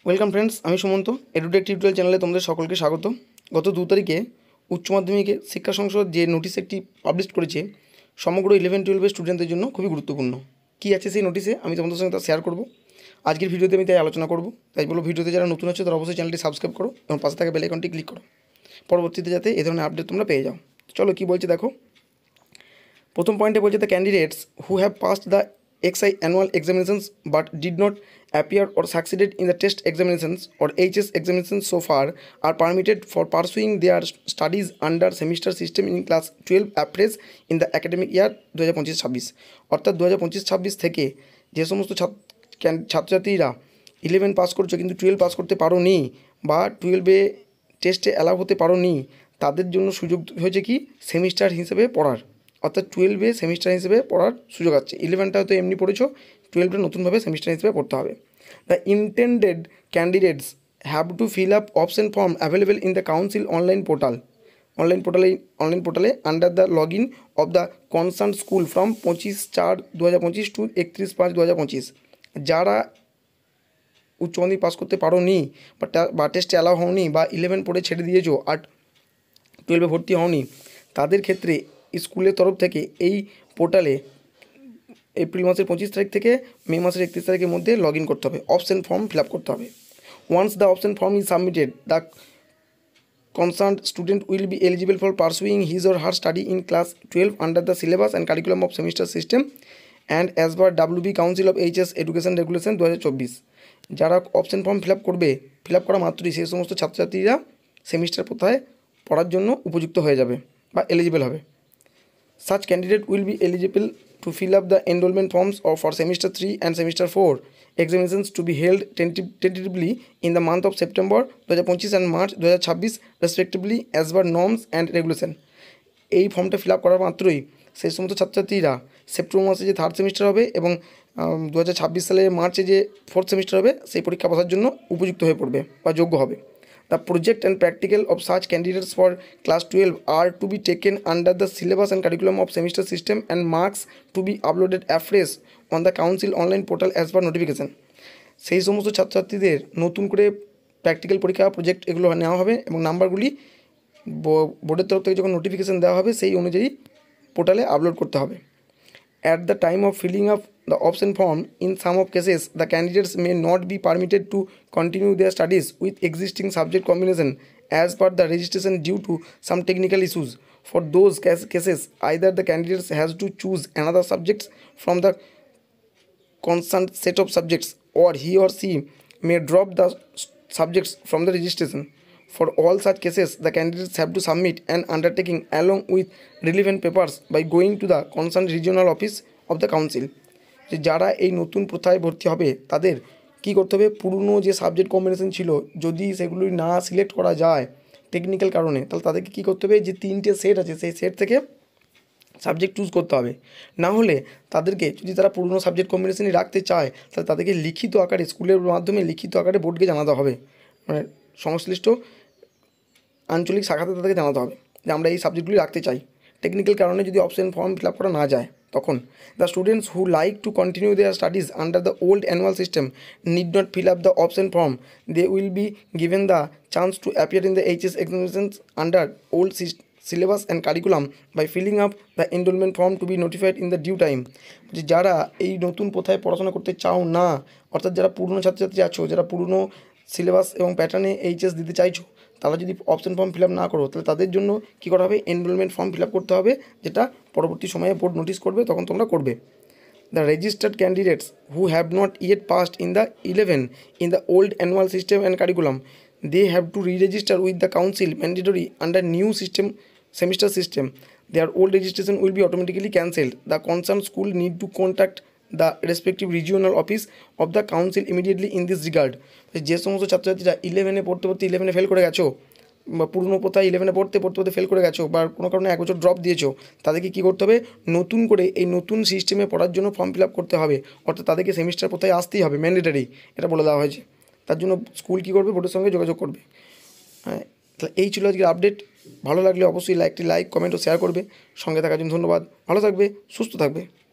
Welcome friends, আমি Sumanta. Edtech tutorial চ্যানেলে তোমাদের সকলকে স্বাগত। গত 2 তারিখে উচ্চ মাধ্যমিকে শিক্ষা সংসদ যে নোটিশ একটি পাবলিশ করেছে সমগ্র 11-12 স্টুডেন্টদের জন্য খুবই গুরুত্বপূর্ণ। কী আছে সেই নোটিশে আমি তোমাদের সঙ্গে তা শেয়ার করব। আজকের ভিডিওতে আমি তাই আলোচনা করব। তাই বলো, ভিডিওতে যারা নতুন আছে তারা অবশ্যই চ্যানেলটি সাবস্ক্রাইব করো এবং পাশে থাকা বেল আইকনটি ক্লিক করো, পরবর্তীতে যাতে এই ধরনের আপডেট তোমরা পেয়ে যাও। চলো কী বলছে দেখো। প্রথম পয়েন্টে বলছে, the candidates who have passed the XI annual examinations but did not appear or succeeded in the test examinations or HS examinations so far are permitted for pursuing their studies under semester system in class 12 appraise in the academic year 2025-26। অর্থাৎ 2025-26 থেকে যে সমস্ত ছাত্রছাত্রীরা 11 pass করছো কিন্তু 12 pass করতে পারো নি বা 12-এ টেস্টে অ্যালাউ হতে পারো নি, তাদের জন্য সুযোগ হয়েছে কি সেমিস্টার হিসেবে পড়ার। অর্থাৎ 12-এ সেমিস্টার হিসেবে পড়ার সুযোগ আছে। 11টা হয়তো এমনি পড়েছো, 12টা নতুনভাবে সেমিস্টার হিসেবে পড়তে হবে। The intended candidates have to fill up option form available in the council online পোর্টালে under the log in of the concern school from 25/4/2025 to 31/5/2025। যারা উচ্চ মাধ্যমিক পাস করতে পারো নি বা টেস্টে অ্যালাউ হওনি বা 11 পড়ে ছেড়ে দিয়েছো আর 12-এ ভর্তি হওনি, তাদের ক্ষেত্রে স্কুলের তরফ থেকে এই পোর্টালে এপ্রিল মাসের 25 তারিখ থেকে মে মাসের 31 তারিখের মধ্যে লগ ইন করতে হবে, অপশন ফর্ম ফিল আপ করতে হবে। Once the option form is submitted, the concerned student will be eligible for pursuing his or her study in class 12 under the syllabus and curriculum of semester system and as per WB Council of HS Education Regulation 2024। যারা option form fill up করা মাত্রই সেই সমস্ত ছাত্রছাত্রীরা semester কোথায় পড়ার জন্য উপযুক্ত হয়ে যাবে বা এলিজিবল হবে। Such candidate will be eligible to fill up the enrollment forms for semester 3 and semester 4 examinations to be held tentatively in the month of September 2025 and March 2026 respectively as per norms and regulation। এই ফর্মটা fill up করার মাত্রই সেই সমস্ত ছাত্রছাত্রীরা September মাসে যে 3rd semester হবে এবং 2026 মার্চে যে 4th সেমিস্টার হবে সেই পরীক্ষা বসার জন্য উপযুক্ত হয়ে পড়বে বা যোগ্য হবে। The project and practical of such candidates for class 12 are to be taken under the syllabus and curriculum of semester system and marks to be uploaded afresh on the council online portal as per notification। সেই সমস্ত ছাত্রছাত্রীদের নতুন করে practical পরীক্ষা, project এগুলো নেওয়া হবে এবং নাম্বারগুলি বোর্ডের তরফ থেকে যখন নোটিফিকেশান দেওয়া হবে সেই অনুযায়ী পোর্টালে আপলোড করতে হবে। At the time of filling up the option form, in some of cases, the candidates may not be permitted to continue their studies with existing subject combination as per the registration due to some technical issues. For those cases, either the candidates has to choose another subjects from the concerned set of subjects or he or she may drop the subjects from the registration. For all such cases, the candidates have to submit an undertaking along with relevant papers by going to the concerned regional office of the council। যে যারা এই নতুন প্রথায় ভর্তি হবে তাদের কী করতে হবে, পুরনো যে সাবজেক্ট কম্বিনেশন ছিল যদি সেগুলি না সিলেক্ট করা যায় টেকনিক্যাল কারণে, তাহলে তাদেরকে কী করতে হবে, যে 3টে সেট আছে সেই সেট থেকে সাবজেক্ট চুজ করতে হবে। না হলে তাদেরকে, যদি তারা পুরনো সাবজেক্ট কম্বিনেশনই রাখতে চায়, তাহলে তাদেরকে লিখিত আকারে স্কুলের মাধ্যমে লিখিত আকারে বোর্ডকে জানাতে হবে, মানে সংশ্লিষ্ট আঞ্চলিক শাখাতে তাদেরকে জানাতে হবে যে আমরা এই সাবজেক্টগুলি রাখতে চাই। টেকনিক্যাল কারণে যদি অপশন ফর্ম ফিল আপ করা না যায় তখন the students who like to continue their studies under the old annual system need not fill up the option form. They will be given the chance to appear in the HS examinations under old syllabus and curriculum by filling up the enrollment form to be notified in the due time। যে যারা এই নতুন প্রথায় পড়াশোনা করতে চাও না, অর্থাৎ যারা পুরনো ছাত্রছাত্রী আছো, যারা পুরনো সিলেবাস এবং প্যাটার্নে HS দিতে চাইছো, তারা যদি অপশন ফর্ম ফিল আপ না করো তাহলে তাদের জন্য কী করা হবে, এনরোলমেন্ট ফর্ম ফিল আপ করতে হবে, যেটা পরবর্তী সময়ে বোর্ড নোটিশ করবে তখন তোমরা করবে। The registered candidates who have not yet passed in the 11 in the old annual system and curriculum, they have to re-register with the council mandatory under new semester system. Their old registration will be automatically cancelled. The concerned school need to contact the respective regional office of the council immediately in this regard। যে সমস্ত ছাত্রছাত্রীরা 11-এ পড়তে 11-এ fail করে গেছো বা পুরনো কোথায় 11-এ পড়তে ফেল করে গেছো বা কোনো কারণে 1 বছর ড্রপ দিয়েছো, তাদেরকে কী করতে হবে, নতুন করে এই নতুন সিস্টেমে পড়ার জন্য ফর্ম ফিল আপ করতে হবে। অর্থাৎ তাদেরকে সেমিস্টার কোথায় আসতেই হবে, ম্যান্ডেটারি, এটা বলে দেওয়া হয়েছে। তার জন্য স্কুল কী করবে, বোর্ডের সঙ্গে যোগাযোগ করবে। হ্যাঁ, তাহলে এই ছিল আজকের আপডেট। ভালো লাগলে অবশ্যই লাইক, কমেন্ট ও শেয়ার করবে। সঙ্গে থাকার জন্য ধন্যবাদ। ভালো থাকবে, সুস্থ থাকবে।